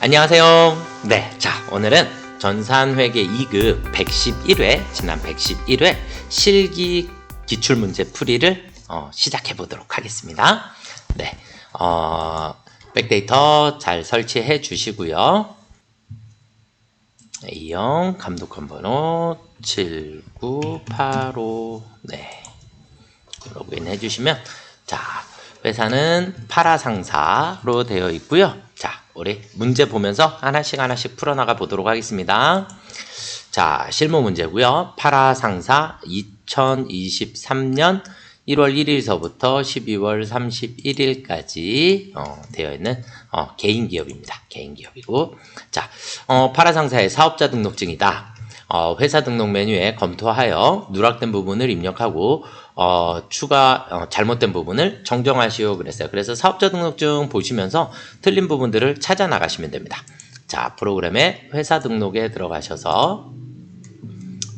안녕하세요. 네, 자, 오늘은 전산회계 2급 111회, 지난 111회 실기 기출문제 풀이를 시작해 보도록 하겠습니다. 네, 백데이터 잘 설치해 주시고요. A형 감독권 번호 7985, 네, 로그인 해주시면, 자, 회사는 파라상사로 되어 있고요. 자, 우리 문제 보면서 하나씩 풀어나가 보도록 하겠습니다. 자, 실무 문제고요. 파라상사 2023년 1월 1일서부터 12월 31일까지 되어 있는 개인 기업입니다. 개인 기업이고, 자, 파라상사의 사업자 등록증이다. 회사 등록 메뉴에 검토하여 누락된 부분을 입력하고 잘못된 부분을 정정하시오 그랬어요. 그래서 사업자 등록증 보시면서 틀린 부분들을 찾아 나가시면 됩니다. 자, 프로그램에 회사 등록에 들어가셔서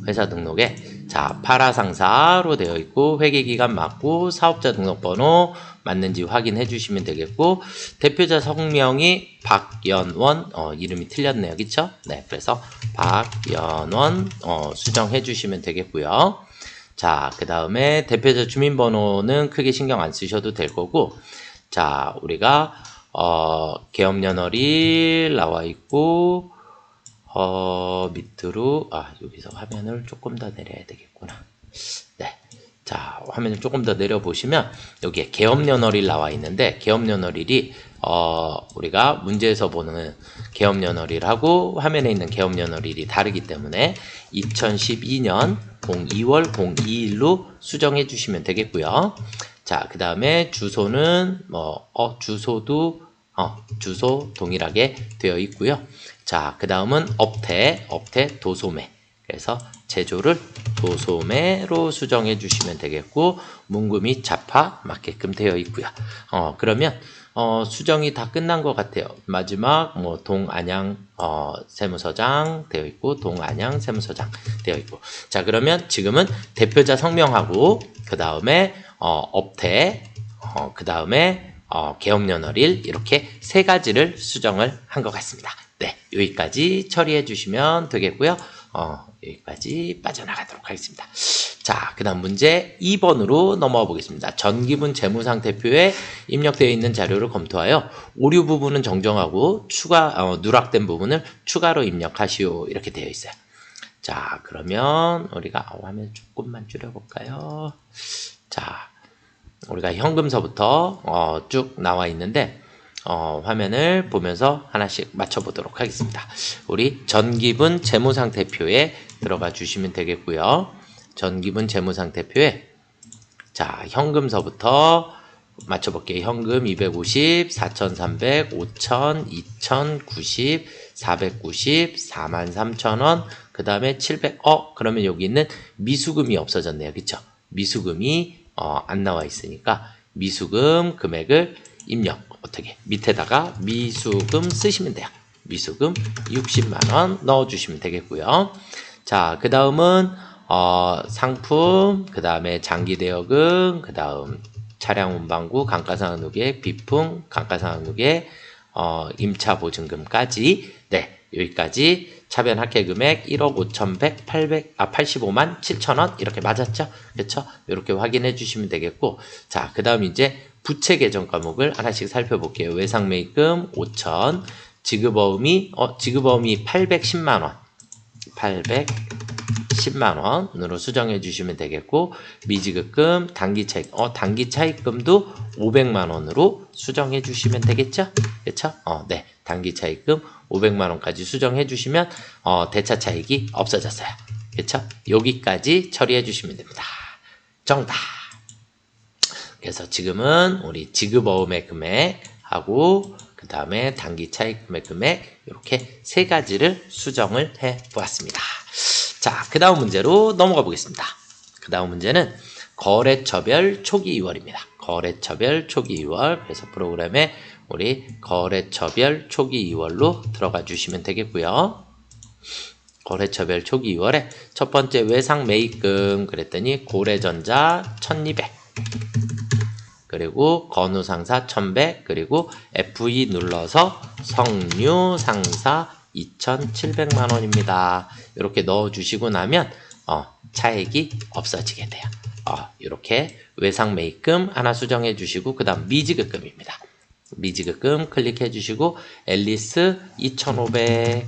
회사 등록에, 자, 파라상사로 되어 있고 회계기간 맞고 사업자 등록번호 맞는지 확인해 주시면 되겠고, 대표자 성명이 박연원, 이름이 틀렸네요. 그쵸? 네, 그래서 박연원 수정해 주시면 되겠고요. 자, 그 다음에 대표자 주민번호는 크게 신경 안 쓰셔도 될 거고, 자, 우리가 계엄연월일 나와 있고, 밑으로, 여기서 화면을 조금 더 내려야 되겠구나. 네. 자, 화면을 조금 더 내려보시면, 여기에 계엄연월일 나와 있는데, 계엄연월일이, 우리가 문제에서 보는 계엄연월일하고 화면에 있는 계엄연월일이 다르기 때문에 2012년 02월 02일로 수정해 주시면 되겠고요. 자, 그 다음에 주소는, 주소도, 주소 동일하게 되어 있고요. 자, 그 다음은 업태 도소매. 그래서 제조를 도소매로 수정해 주시면 되겠고, 문구 및 자파 맞게끔 되어 있고요. 그러면 수정이 다 끝난 것 같아요. 마지막 동안양 세무서장 되어 있고, 동안양 세무서장 되어 있고. 자, 그러면 지금은 대표자 성명하고, 그 다음에 업태, 그 다음에 계엄연월일, 이렇게 세 가지를 수정을 한 것 같습니다. 네, 여기까지 처리해 주시면 되겠고요. 여기까지 빠져나가도록 하겠습니다. 자, 그 다음 문제 2번으로 넘어가 보겠습니다. 전기분 재무상태표에 입력되어 있는 자료를 검토하여 오류 부분은 정정하고 누락된 부분을 추가로 입력하시오. 이렇게 되어 있어요. 자, 그러면 우리가 화면 조금만 줄여볼까요? 자, 우리가 현금서부터 쭉 나와 있는데, 화면을 보면서 하나씩 맞춰보도록 하겠습니다. 우리 전기분 재무상태표에 들어가 주시면 되겠고요. 전기분 재무상태표에, 자, 현금서부터 맞춰볼게요. 현금 250, 4,300, 5,000, 2,090, 490, 43,000원, 그 다음에 700, 그러면 여기 있는 미수금이 없어졌네요. 그쵸? 미수금이 안 나와 있으니까 미수금 금액을 입력, 어떻게 밑에다가 미수금 쓰시면 돼요. 미수금 60만원 넣어주시면 되겠고요. 자, 그 다음은 상품, 그 다음에 장기대여금, 그 다음 차량 운반구, 감가상각누계, 비품, 감가상각누계, 임차보증금까지, 네, 여기까지 차변 합계금액 1억 5,100, 85만 7천원 이렇게 맞았죠? 그렇죠? 이렇게 확인해 주시면 되겠고, 자, 그 다음 이제 부채 개정 과목을 하나씩 살펴볼게요. 외상매입금 5천, 지급어음이 810만원, 810만원으로 수정해 주시면 되겠고, 미지급금, 단기차입금도 500만원으로 수정해 주시면 되겠죠? 그쵸? 네. 단기차입금 500만원까지 수정해 주시면, 대차차익이 없어졌어요. 그쵸? 여기까지 처리해 주시면 됩니다. 정답! 그래서 지금은 우리 지급어음의 금액하고, 그 다음에 단기차입금의 금액, 이렇게 세 가지를 수정을 해 보았습니다. 자, 그 다음 문제로 넘어가 보겠습니다. 그 다음 문제는 거래처별 초기 2월입니다. 거래처별 초기 2월. 그래서 프로그램에 우리 거래처별 초기 2월로 들어가 주시면 되겠고요. 거래처별 초기 2월에 첫 번째 외상 매입금 그랬더니 고래전자 1200, 그리고 건우 상사 1100, 그리고 F2 눌러서 성류 상사 2,700만 원입니다. 이렇게 넣어주시고 나면 차액이 없어지게 돼요. 이렇게 외상 매입금 하나 수정해 주시고 그 다음 미지급금입니다. 미지급금 클릭해 주시고 앨리스 2,500,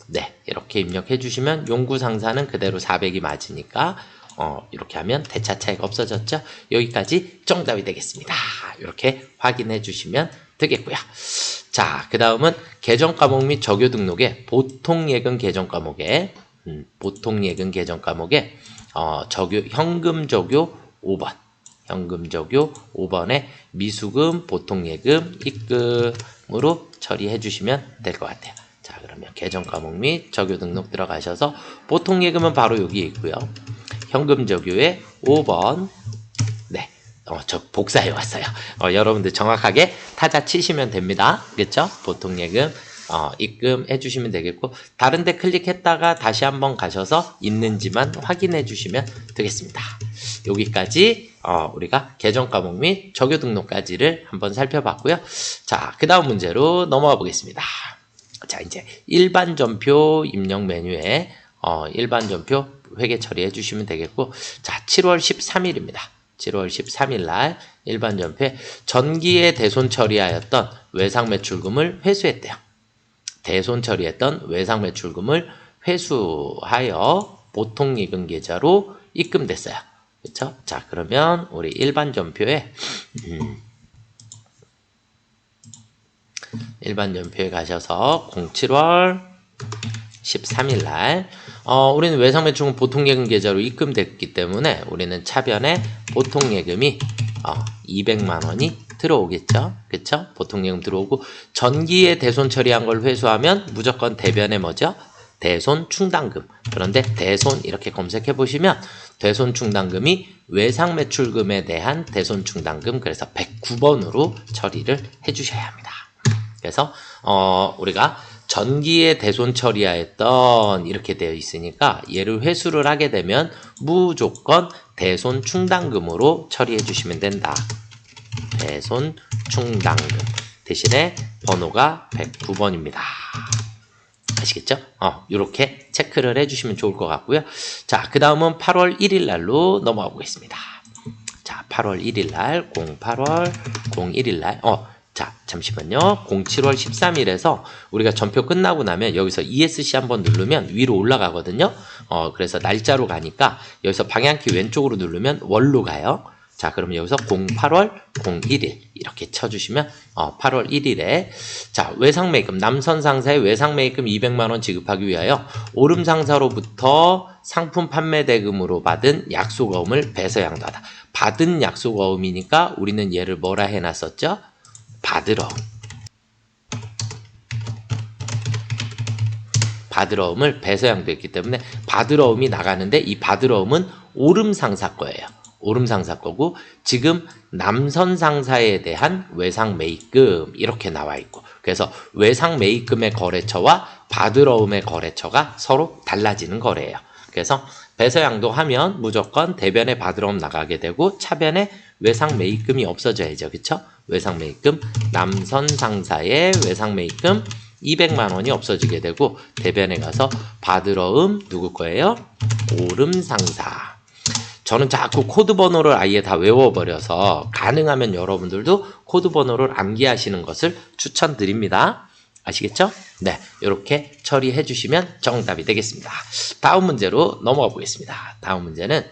네, 이렇게 입력해 주시면 용구 상사는 그대로 400이 맞으니까 이렇게 하면 대차 차익 없어졌죠. 여기까지 정답이 되겠습니다. 이렇게 확인해 주시면 되겠고요. 자, 그 다음은 계정 과목 및 적요 등록에 보통 예금 계정 과목에 현금 적요 5번, 현금 적요 5번에 미수금, 보통 예금, 입금으로 처리해 주시면 될 것 같아요. 자, 그러면 계정 과목 및 적요 등록 들어가셔서 보통 예금은 바로 여기에 있고요. 현금 적요에 5번, 네, 저 복사해 왔어요. 여러분들 정확하게 타자 치시면 됩니다. 그렇죠? 보통 예금, 입금해 주시면 되겠고, 다른 데 클릭했다가 다시 한번 가셔서 있는지만 확인해 주시면 되겠습니다. 여기까지 우리가 계정 과목 및 적요 등록까지를 한번 살펴봤고요. 자, 그 다음 문제로 넘어가 보겠습니다. 자, 이제 일반 전표 입력 메뉴에 일반 전표 회계 처리해 주시면 되겠고, 자, 7월 13일입니다. 7월 13일 날 일반 전표에 전기에 대손 처리하였던 외상 매출금을 회수했대요. 대손 처리했던 외상 매출금을 회수하여 보통 예금 계좌로 입금됐어요. 그렇죠? 자, 그러면 우리 일반 전표에 일반 전표에 가셔서 07월 13일 날 우리는 외상 매출금 보통 예금 계좌로 입금됐기 때문에 우리는 차변에 보통 예금이 200만 원이 들어오겠죠. 그쵸? 보통 예금 들어오고, 전기에 대손 처리한 걸 회수하면 무조건 대변에 뭐죠? 대손 충당금. 그런데 대손 이렇게 검색해 보시면 대손 충당금이 외상 매출금에 대한 대손 충당금, 그래서 109번으로 처리를 해 주셔야 합니다. 그래서 우리가 전기에 대손 처리하였던 이렇게 되어 있으니까 얘를 회수를 하게 되면 무조건 대손 충당금으로 처리해 주시면 된다. 대손 충당금 대신에 번호가 109번입니다. 아시겠죠? 이렇게 체크를 해주시면 좋을 것 같고요. 자, 그 다음은 8월 1일 날로 넘어가 보겠습니다. 자, 8월 1일 날, 08월 01일 날, 자, 잠시만요. 07월 13일에서 우리가 전표 끝나고 나면 여기서 ESC 한번 누르면 위로 올라가거든요. 그래서 날짜로 가니까 여기서 방향키 왼쪽으로 누르면 월로 가요. 자, 그러면 여기서 08월 01일 이렇게 쳐주시면 8월 1일에 자, 외상 매입금, 남선 상사의 외상 매입금 200만 원 지급하기 위하여 오름 상사로부터 상품 판매 대금으로 받은 약속어음을 배서양도하다. 받은 약속어음이니까 우리는 얘를 뭐라 해놨었죠? 받으러음. 받으러음을 배서양도했기 때문에 받으러음이 나가는데 이 받으러음은 오름 상사 거예요. 오름 상사 거고, 지금 남선 상사에 대한 외상 매입금 이렇게 나와 있고, 그래서 외상 매입금의 거래처와 받으러움의 거래처가 서로 달라지는 거래예요. 그래서 배서양도 하면 무조건 대변에 받으러움 나가게 되고 차변에 외상 매입금이 없어져야죠. 그쵸? 외상 매입금, 남선 상사의 외상 매입금 200만 원이 없어지게 되고, 대변에 가서 받으러움 누구 거예요? 오름 상사. 저는 자꾸 코드 번호를 아예 다 외워버려서 가능하면 여러분들도 코드 번호를 암기하시는 것을 추천드립니다. 아시겠죠? 네, 이렇게 처리해 주시면 정답이 되겠습니다. 다음 문제로 넘어가 보겠습니다. 다음 문제는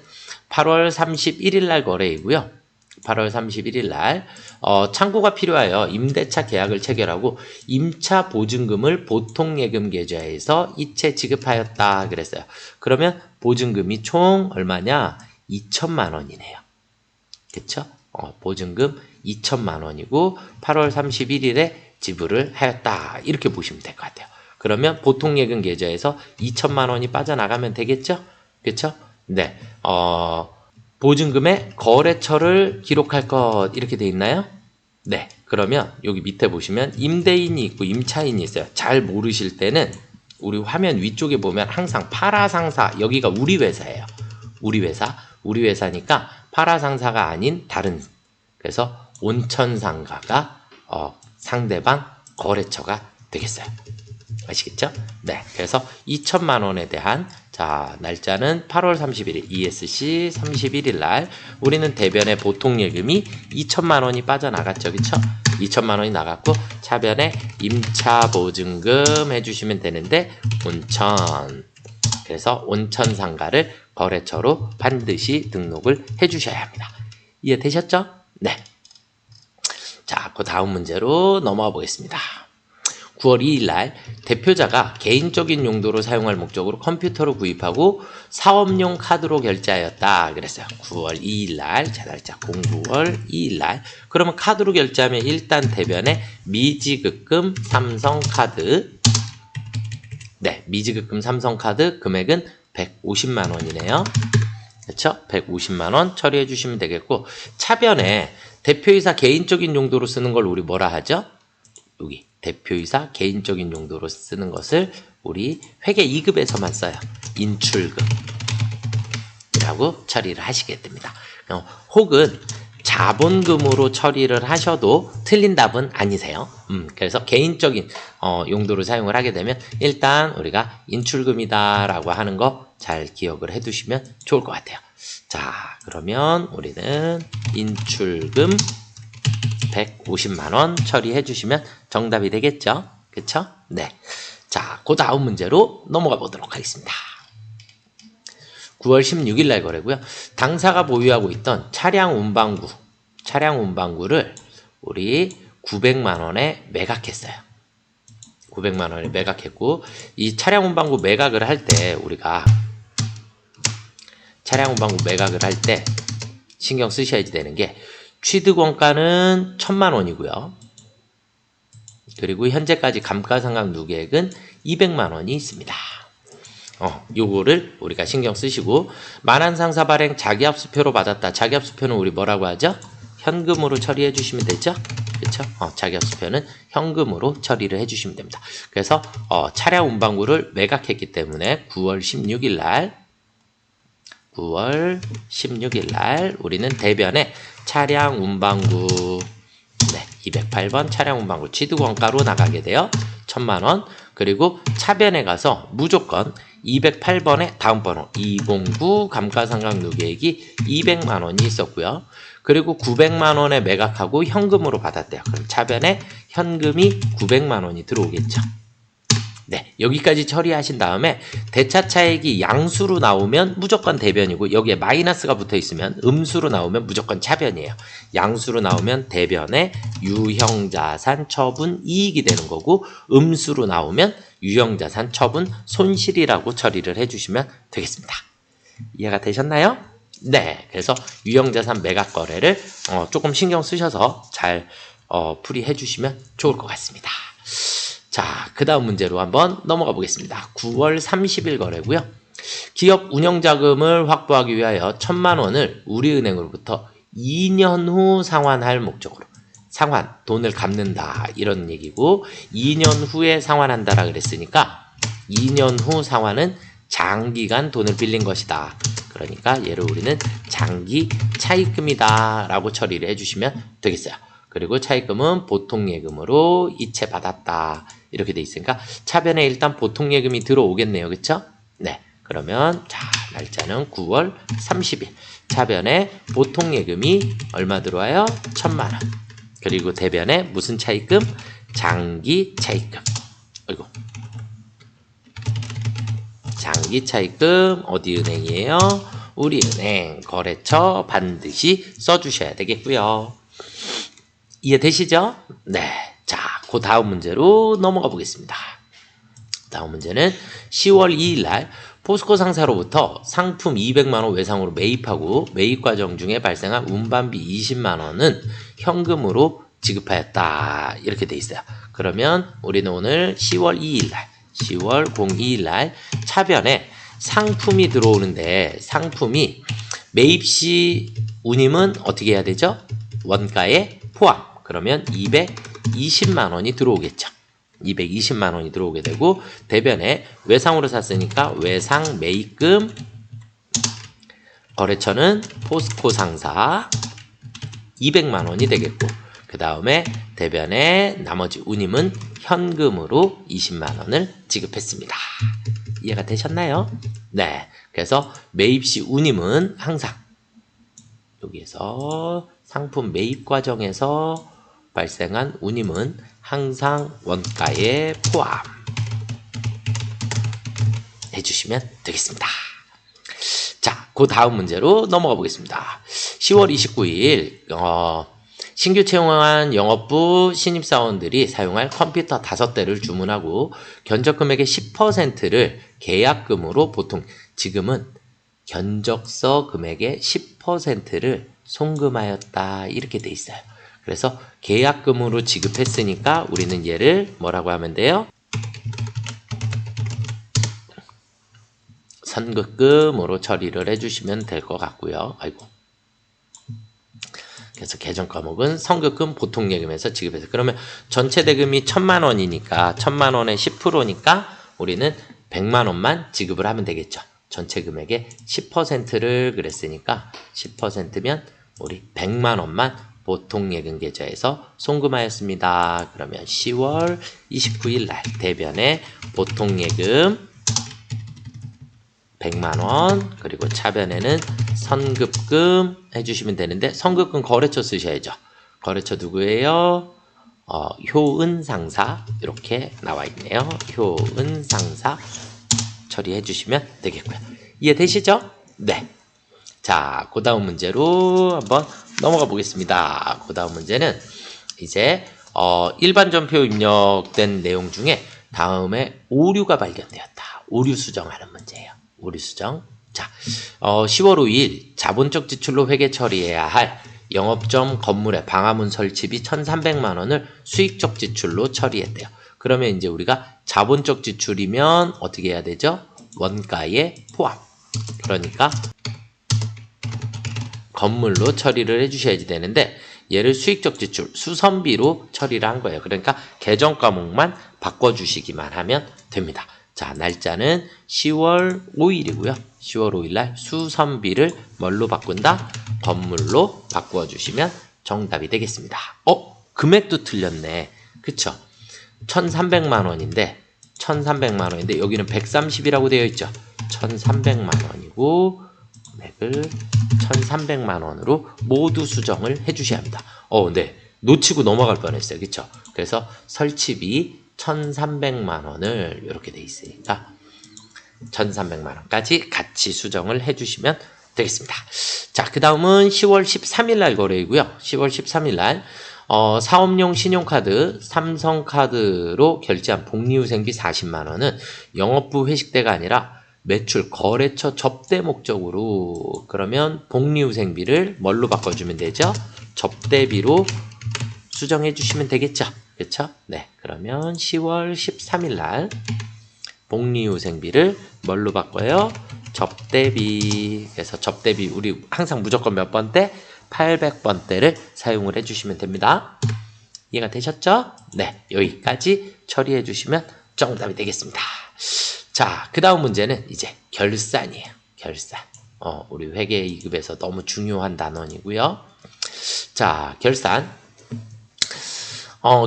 8월 31일 날 거래이고요. 8월 31일 날 창고가 필요하여 임대차 계약을 체결하고 임차 보증금을 보통 예금 계좌에서 이체 지급하였다 그랬어요. 그러면 보증금이 총 얼마냐? 2천만 원이네요. 그쵸? 보증금 2천만 원이고 8월 31일에 지불을 하였다. 이렇게 보시면 될 것 같아요. 그러면 보통 예금 계좌에서 2천만 원이 빠져나가면 되겠죠? 그쵸? 네. 보증금의 거래처를 기록할 것 이렇게 돼 있나요? 네. 그러면 여기 밑에 보시면 임대인이 있고 임차인이 있어요. 잘 모르실 때는 우리 화면 위쪽에 보면 항상 파라상사, 여기가 우리 회사예요. 우리 회사니까 파라상사가 아닌 다른, 그래서 온천상가가 상대방 거래처가 되겠어요. 아시겠죠? 네. 그래서 2천만 원에 대한 자, 날짜는 8월 31일 ESC 31일 날 우리는 대변에 보통 예금이 2천만 원이 빠져나갔죠. 그쵸? 2천만 원이 나갔고 차변에 임차 보증금 해주시면 되는데 온천. 그래서 온천 상가를 거래처로 반드시 등록을 해주셔야 합니다. 이해되셨죠? 네. 자, 그 다음 문제로 넘어가 보겠습니다. 9월 2일 날 대표자가 개인적인 용도로 사용할 목적으로 컴퓨터를 구입하고 사업용 카드로 결제하였다 그랬어요. 9월 2일 날, 자 날짜 09월 2일 날. 그러면 카드로 결제하면 일단 대변에 미지급금 삼성카드. 네, 미지급금 삼성카드 금액은 150만 원이네요. 그렇죠? 150만 원 처리해 주시면 되겠고 차변에 대표이사 개인적인 용도로 쓰는 걸 우리 뭐라 하죠? 여기 대표이사 개인적인 용도로 쓰는 것을 우리 회계 2급에서만 써요. 인출금이라고 처리를 하시게 됩니다. 혹은 자본금으로 처리를 하셔도 틀린 답은 아니세요. 그래서 개인적인 용도로 사용을 하게 되면 일단 우리가 인출금이다라고 하는 거 잘 기억을 해두시면 좋을 것 같아요. 자, 그러면 우리는 인출금 150만 원 처리해 주시면 정답이 되겠죠? 그쵸? 네. 자, 그 다음 문제로 넘어가 보도록 하겠습니다. 9월 16일 날 거래고요. 당사가 보유하고 있던 차량 운반구를 우리 900만 원에 매각했어요. 900만 원에 매각했고 이 차량 운반구 매각을 할 때 우리가 차량 운반구 매각을 할 때 신경 쓰셔야지 되는 게 취득원가는 1,000만 원이고요. 그리고 현재까지 감가상각 누계액은 200만 원이 있습니다. 요거를 우리가 신경 쓰시고 만한상사 발행 자기합수표로 받았다. 자기합수표는 우리 뭐라고 하죠? 현금으로 처리해 주시면 되죠? 그렇죠? 자기합수표는 현금으로 처리를 해 주시면 됩니다. 그래서 차량 운반구를 매각했기 때문에 9월 16일 날 우리는 대변에 차량 운반구 208번 차량 운반구 취득원가로 나가게 돼요. 1,000만 원. 그리고 차변에 가서 무조건 208번의 다음 번호 209 감가상각 누계액이 200만 원이 있었고요. 그리고 900만 원에 매각하고 현금으로 받았대요. 그럼 차변에 현금이 900만 원이 들어오겠죠. 네, 여기까지 처리하신 다음에 대차차액이 양수로 나오면 무조건 대변이고 여기에 마이너스가 붙어 있으면 음수로 나오면 무조건 차변이에요. 양수로 나오면 대변에 유형자산 처분 이익이 되는 거고 음수로 나오면 유형자산 처분 손실이라고 처리를 해주시면 되겠습니다. 이해가 되셨나요? 네, 그래서 유형자산 매각 거래를 조금 신경 쓰셔서 잘 풀이해 주시면 좋을 것 같습니다. 자, 그 다음 문제로 한번 넘어가 보겠습니다. 9월 30일 거래고요. 기업 운영자금을 확보하기 위하여 1,000만 원을 우리은행으로부터 2년 후 상환할 목적으로 상환, 돈을 갚는다 이런 얘기고 2년 후에 상환한다라 그랬으니까 2년 후 상환은 장기간 돈을 빌린 것이다. 그러니까 얘를 우리는 장기 차입금이다 라고 처리를 해주시면 되겠어요. 그리고 차입금은 보통예금으로 이체받았다. 이렇게 돼 있으니까 차변에 일단 보통예금이 들어오겠네요. 그쵸? 네. 그러면 자 날짜는 9월 30일. 차변에 보통예금이 얼마 들어와요? 1,000만 원. 그리고 대변에 무슨 차입금? 장기 차입금. 아이고. 장기 차입금 어디 은행이에요? 우리은행 거래처 반드시 써주셔야 되겠고요. 이해되시죠? 네. 자, 그 다음 문제로 넘어가 보겠습니다. 다음 문제는 10월 2일 날 포스코 상사로부터 상품 200만 원 외상으로 매입하고 매입 과정 중에 발생한 운반비 20만 원은 현금으로 지급하였다. 이렇게 돼 있어요. 그러면 우리는 오늘 10월 2일 날 10월 02일 날 차변에 상품이 들어오는데 상품이 매입 시 운임은 어떻게 해야 되죠? 원가에 포함. 그러면 220만 원이 들어오겠죠. 220만 원이 들어오게 되고 대변에 외상으로 샀으니까 외상 매입금 거래처는 포스코 상사 200만 원이 되겠고, 그 다음에 대변에 나머지 운임은 현금으로 20만 원을 지급했습니다. 이해가 되셨나요? 네. 그래서 매입 시 운임은 항상 여기에서 상품 매입 과정에서 발생한 운임은 항상 원가에 포함 해주시면 되겠습니다. 자, 그 다음 문제로 넘어가 보겠습니다. 10월 29일 신규 채용한 영업부 신입사원들이 사용할 컴퓨터 5대를 주문하고 견적금액의 10%를 계약금으로 보통 지금은 견적서 금액의 10%를 송금하였다 이렇게 돼 있어요. 그래서 계약금으로 지급했으니까 우리는 얘를 뭐라고 하면 돼요? 선급금으로 처리를 해주시면 될 것 같고요. 아이고. 그래서 개정 과목은 선급금 보통예금에서 지급해서 그러면 전체 대금이 1000만 원이니까 1000만 원의 10%니까 우리는 100만 원만 지급을 하면 되겠죠. 전체 금액의 10%를 그랬으니까 10%면 우리 100만 원만 보통예금 계좌에서 송금하였습니다. 그러면 10월 29일 날 대변에 보통예금 100만 원 그리고 차변에는 선급금 해주시면 되는데 선급금 거래처 쓰셔야죠. 거래처 누구예요? 효은상사 이렇게 나와 있네요. 효은상사 처리해 주시면 되겠고요. 이해되시죠? 네. 자, 그 다음 문제로 한번 넘어가 보겠습니다. 그 다음 문제는 이제 일반 전표 입력된 내용 중에 다음에 오류가 발견되었다. 오류 수정하는 문제예요. 오류 수정. 자, 10월 5일 자본적 지출로 회계 처리해야 할 영업점 건물의 방화문 설치비 1,300만 원을 수익적 지출로 처리했대요. 그러면 이제 우리가 자본적 지출이면 어떻게 해야 되죠? 원가에 포함. 그러니까 건물로 처리를 해주셔야지 되는데 얘를 수익적 지출, 수선비로 처리를 한 거예요. 그러니까 개정 과목만 바꿔주시기만 하면 됩니다. 자, 날짜는 10월 5일이고요. 10월 5일 날 수선비를 뭘로 바꾼다? 건물로 바꿔주시면 정답이 되겠습니다. 금액도 틀렸네. 그쵸? 1,300만 원인데 1,300만 원인데 여기는 130이라고 되어 있죠. 1,300만 원이고 금액을 1,300만 원으로 모두 수정을 해주셔야 합니다. 네. 놓치고 넘어갈 뻔했어요. 그쵸? 그래서 설치비 1,300만 원을 이렇게 돼 있으니까 1,300만 원까지 같이 수정을 해주시면 되겠습니다. 자, 그 다음은 10월 13일 날 거래이고요. 10월 13일 날 사업용 신용카드 삼성카드로 결제한 복리후생비 40만 원은 영업부 회식대가 아니라 매출 거래처 접대 목적으로 그러면 복리후생비를 뭘로 바꿔주면 되죠? 접대비로 수정해 주시면 되겠죠? 그렇죠? 네, 그러면 10월 13일 날 복리후생비를 뭘로 바꿔요? 접대비. 그래서 접대비 우리 항상 무조건 몇 번대? 800번대를 사용을 해주시면 됩니다. 이해가 되셨죠? 네, 여기까지 처리해 주시면 정답이 되겠습니다. 자, 그 다음 문제는 이제 결산이에요. 결산. 우리 회계 2급에서 너무 중요한 단원이고요. 자, 결산.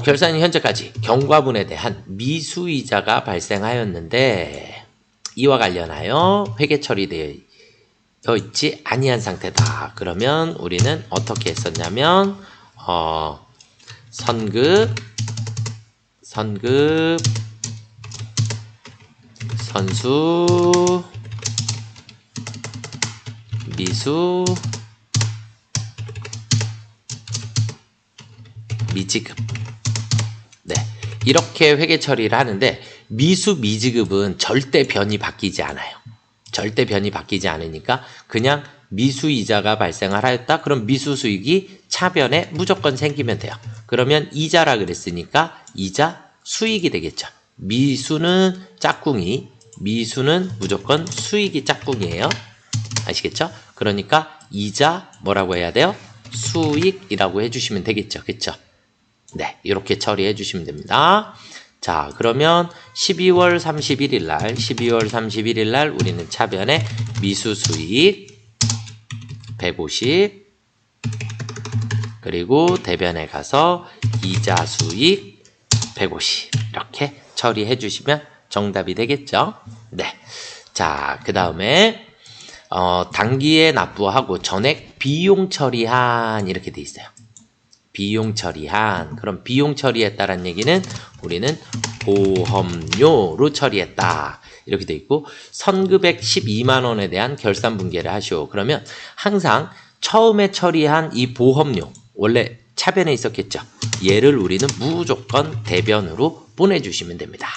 결산이 현재까지 경과분에 대한 미수이자가 발생하였는데 이와 관련하여 회계 처리되어 있지 아니한 상태다. 그러면 우리는 어떻게 했었냐면 선급, 선수, 미수, 미지급. 네, 이렇게 회계 처리를 하는데 미수, 미지급은 절대 변이 바뀌지 않아요. 절대 변이 바뀌지 않으니까 그냥 미수이자가 발생을 하였다. 그럼 미수수익이 차변에 무조건 생기면 돼요. 그러면 이자라 그랬으니까 이자 수익이 되겠죠. 미수는 짝꿍이, 미수는 무조건 수익이 짝꿍이에요. 아시겠죠? 그러니까 이자 뭐라고 해야 돼요? 수익이라고 해주시면 되겠죠. 그쵸? 네, 이렇게 처리해 주시면 됩니다. 자, 그러면 12월 31일 날 우리는 차변에 미수수익 150 그리고 대변에 가서 이자 수익 150 이렇게 처리해 주시면 정답이 되겠죠. 네. 자, 그 다음에 단기에 납부하고 전액 비용 처리한 이렇게 돼 있어요. 비용 처리한. 그럼 비용 처리했다라는 얘기는 우리는 보험료로 처리했다. 이렇게 돼 있고 선금액 12만 원에 대한 결산 분개를 하시오. 그러면 항상 처음에 처리한 이 보험료 원래 차변에 있었겠죠. 얘를 우리는 무조건 대변으로 보내주시면 됩니다.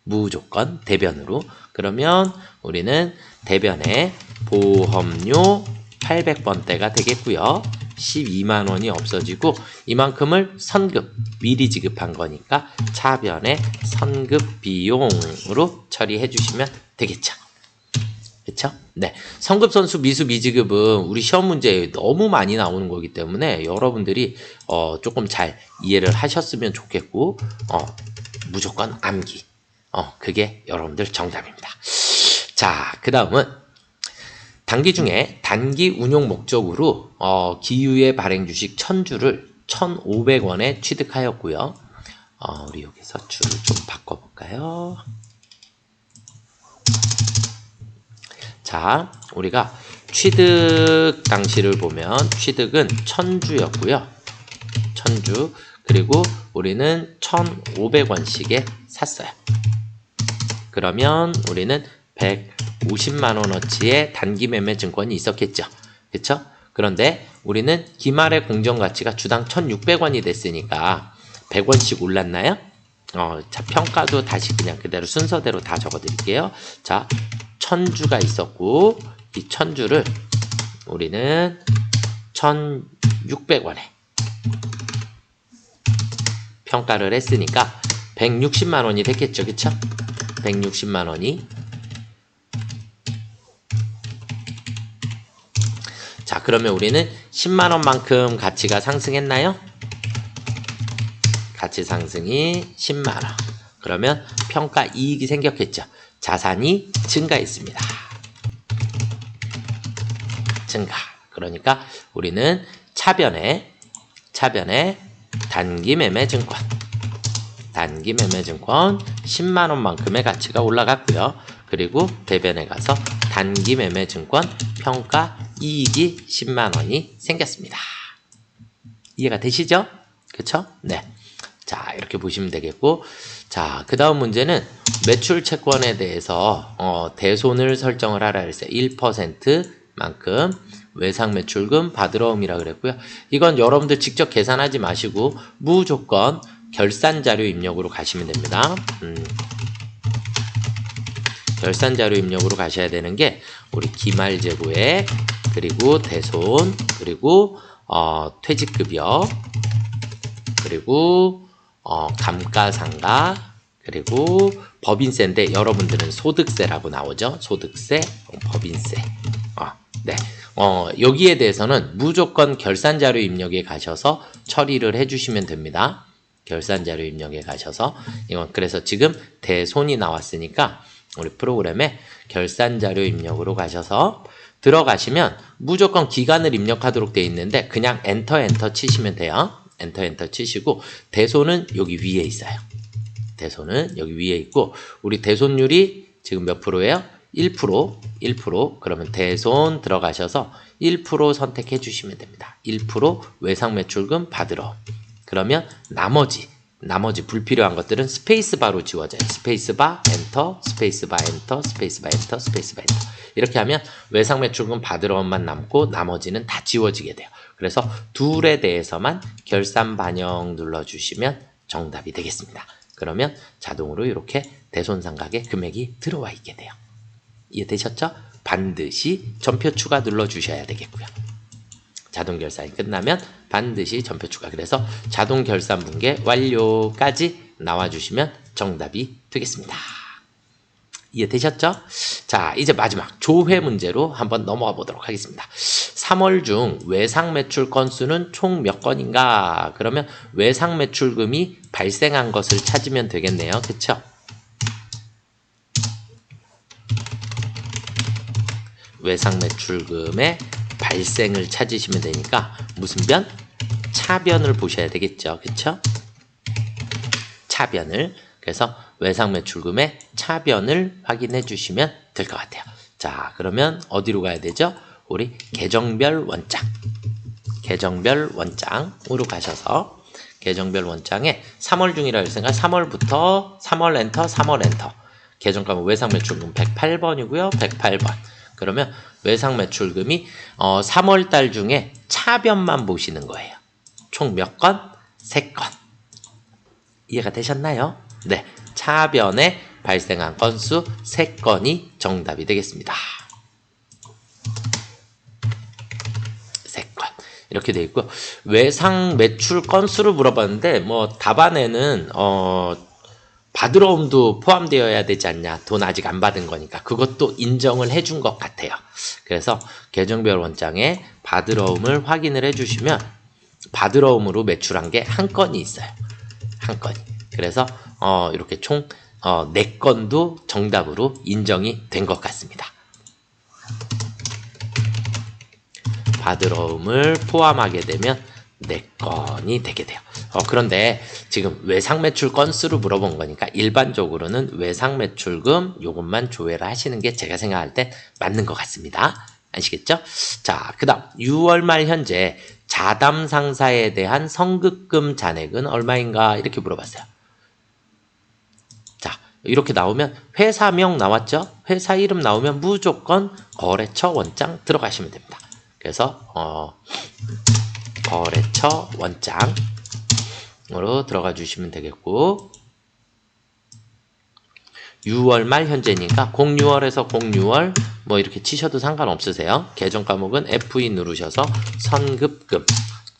무조건 대변으로. 그러면 우리는 대변에 보험료 800번대가 되겠고요. 12만 원이 없어지고 이만큼을 선급 미리 지급한 거니까 차변에 선급 비용으로 처리해 주시면 되겠죠. 그렇죠? 네. 선급 선수 미수 미지급은 우리 시험 문제에 너무 많이 나오는 거기 때문에 여러분들이 조금 잘 이해를 하셨으면 좋겠고 무조건 암기. 그게 여러분들 정답입니다. 자, 그 다음은 단기 중에 단기 운용 목적으로 기유의 발행 주식 1000주를 1,500원에 취득하였고요. 우리 여기서 줄을 좀 바꿔볼까요? 자, 우리가 취득 당시를 보면 취득은 1000주였고요. 1000주. 그리고 우리는 1,500원씩에 샀어요. 그러면 우리는 150만원어치의 단기 매매 증권이 있었겠죠. 그쵸? 그런데 우리는 기말의 공정가치가 주당 1,600원이 됐으니까 100원씩 올랐나요? 자, 평가도 다시 그냥 그대로 순서대로 다 적어 드릴게요. 자, 1000주가 있었고 이 1000주를 우리는 1,600원에 평가를 했으니까 160만원이 됐겠죠. 그쵸? 160만원이. 자, 그러면 우리는 10만원만큼 가치가 상승했나요? 가치 상승이 10만원. 그러면 평가 이익이 생겼겠죠. 자산이 증가했습니다. 증가. 그러니까 우리는 차변에 단기 매매 증권 10만원만큼의 가치가 올라갔고요. 그리고 대변에 가서 단기 매매 증권 평가 이익이 10만원이 생겼습니다. 이해가 되시죠? 그쵸? 네. 자, 이렇게 보시면 되겠고, 자, 그 다음 문제는 매출 채권에 대해서 대손을 설정을 하라 그랬어요. 1%만큼 외상 매출금 받으러 옴이라 그랬고요. 이건 여러분들 직접 계산하지 마시고 무조건 결산 자료 입력으로 가시면 됩니다. 결산 자료 입력으로 가셔야 되는 게 우리 기말 재고액, 그리고 대손, 그리고 퇴직급여, 그리고 감가상가, 그리고 법인세인데 여러분들은 소득세라고 나오죠. 소득세, 법인세. 네. 여기에 대해서는 무조건 결산 자료 입력에 가셔서 처리를 해주시면 됩니다. 결산 자료 입력에 가셔서 이건 그래서 지금 대손이 나왔으니까 우리 프로그램에 결산 자료 입력으로 가셔서 들어가시면 무조건 기간을 입력하도록 되어 있는데 그냥 엔터 치시면 돼요. 엔터 치시고 대손은 여기 위에 있어요. 대손은 여기 위에 있고 우리 대손율이 지금 몇 프로예요? 1%. 그러면 대손 들어가셔서 1% 선택해 주시면 됩니다. 1% 외상 매출금 받으러. 그러면 나머지 불필요한 것들은 스페이스바로 지워져요. 스페이스바 엔터, 스페이스바 엔터, 스페이스바 엔터, 스페이스바 엔터. 이렇게 하면 외상 매출금 받으러만 남고 나머지는 다 지워지게 돼요. 그래서 둘에 대해서만 결산 반영 눌러주시면 정답이 되겠습니다. 그러면 자동으로 이렇게 대손상각의 금액이 들어와 있게 돼요. 이해되셨죠? 반드시 전표 추가 눌러주셔야 되겠고요. 자동 결산이 끝나면 반드시 전표 추가. 그래서 자동 결산 분계 완료까지 나와주시면 정답이 되겠습니다. 이해되셨죠? 자, 이제 마지막 조회 문제로 한번 넘어가 보도록 하겠습니다. 3월 중 외상 매출 건수는 총 몇 건인가? 그러면 외상 매출금이 발생한 것을 찾으면 되겠네요. 그쵸? 외상 매출금의 발생을 찾으시면 되니까 무슨 변? 차변을 보셔야 되겠죠. 그쵸? 차변을. 그래서 외상매출금의 차변을 확인해 주시면 될 것 같아요. 자, 그러면 어디로 가야 되죠? 우리 계정별 원장. 계정별 원장으로 가셔서 계정별 원장에 3월 중이라 했으니까 3월부터 3월 엔터, 3월 엔터. 계정가면 외상매출금 108번이고요. 108번. 그러면 외상매출금이 3월달 중에 차변만 보시는 거예요. 총 몇 건? 3건. 이해가 되셨나요? 네. 차변에 발생한 건수 3건이 정답이 되겠습니다. 3건. 이렇게 돼 있고, 외상 매출 건수를 물어봤는데, 뭐, 답안에는, 받으러옴도 포함되어야 되지 않냐. 돈 아직 안 받은 거니까. 그것도 인정을 해준 것 같아요. 그래서 계정별 원장에 받으러옴을 확인을 해주시면, 받으러옴으로 매출한 게 한 건이 있어요. 한 건이. 그래서, 이렇게 총, 4건도 정답으로 인정이 된 것 같습니다. 받으러옴을 포함하게 되면 4건이 되게 돼요. 그런데 지금 외상매출 건수를 물어본 거니까 일반적으로는 외상매출금 요것만 조회를 하시는 게 제가 생각할 때 맞는 것 같습니다. 아시겠죠? 자, 그 다음 6월 말 현재 자담 상사에 대한 성급금 잔액은 얼마인가 이렇게 물어봤어요. 자, 이렇게 나오면 회사명 나왔죠? 회사 이름 나오면 무조건 거래처 원장 들어가시면 됩니다. 그래서 거래처 원장으로 들어가 주시면 되겠고, 6월 말 현재니까 06월에서 06월 뭐 이렇게 치셔도 상관없으세요. 계정 과목은 F2 누르셔서 선급금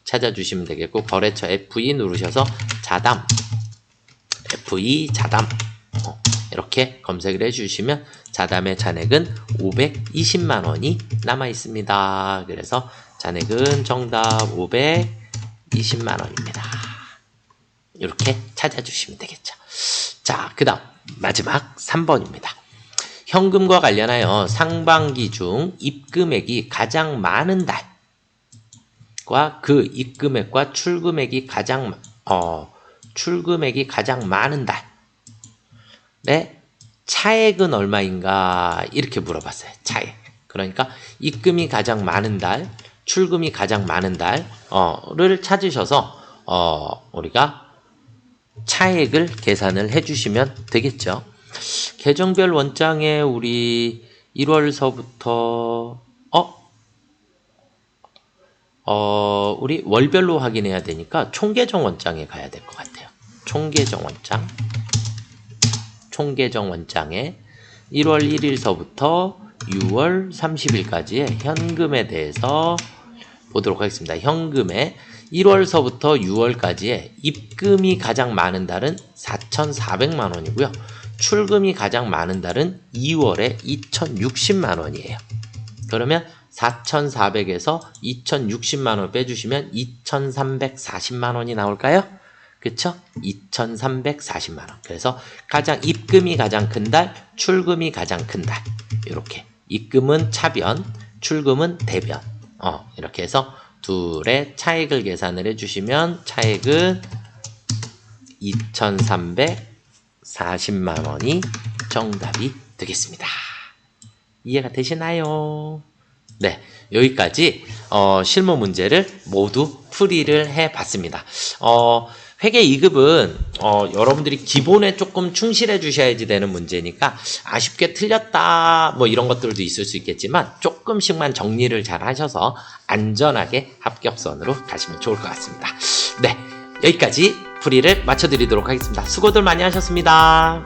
찾아주시면 되겠고, 거래처 F2 누르셔서 자담 F2 자담 이렇게 검색을 해주시면 자담의 잔액은 520만 원이 남아 있습니다. 그래서 잔액은 정답 520만 원입니다. 이렇게 찾아주시면 되겠죠. 자, 그 다음 마지막 3번입니다. 현금과 관련하여 상반기 중 입금액이 가장 많은 달과 그 입금액과 출금액이 가장 많은 달의 차액은 얼마인가 이렇게 물어봤어요. 차액. 그러니까 입금이 가장 많은 달, 출금이 가장 많은 달을 찾으셔서 우리가 차액을 계산을 해주시면 되겠죠. 계정별 원장에 우리 1월서부터 우리 월별로 확인해야 되니까 총계정 원장에 가야 될 것 같아요. 총계정 원장에 1월 1일서부터 6월 30일까지의 현금에 대해서 보도록 하겠습니다. 현금에 1월서부터 6월까지의 입금이 가장 많은 달은 4,400만 원이고요. 출금이 가장 많은 달은 2월에 2,060만 원이에요. 그러면 4,400에서 2,060만 원 빼주시면 2,340만 원이 나올까요? 그쵸? 2,340만 원. 그래서 입금이 가장 큰 달, 출금이 가장 큰 달. 이렇게. 입금은 차변, 출금은 대변. 이렇게 해서 둘의 차액을 계산을 해주시면 차액은 2,340만 원이 정답이 되겠습니다. 이해가 되시나요? 네, 여기까지 실무 문제를 모두 풀이를 해봤습니다. 회계 2급은 여러분들이 기본에 조금 충실해 주셔야지 되는 문제니까 아쉽게 틀렸다 뭐 이런 것들도 있을 수 있겠지만 조금씩만 정리를 잘 하셔서 안전하게 합격선으로 가시면 좋을 것 같습니다. 네, 여기까지 풀이를 마쳐드리도록 하겠습니다. 수고들 많이 하셨습니다.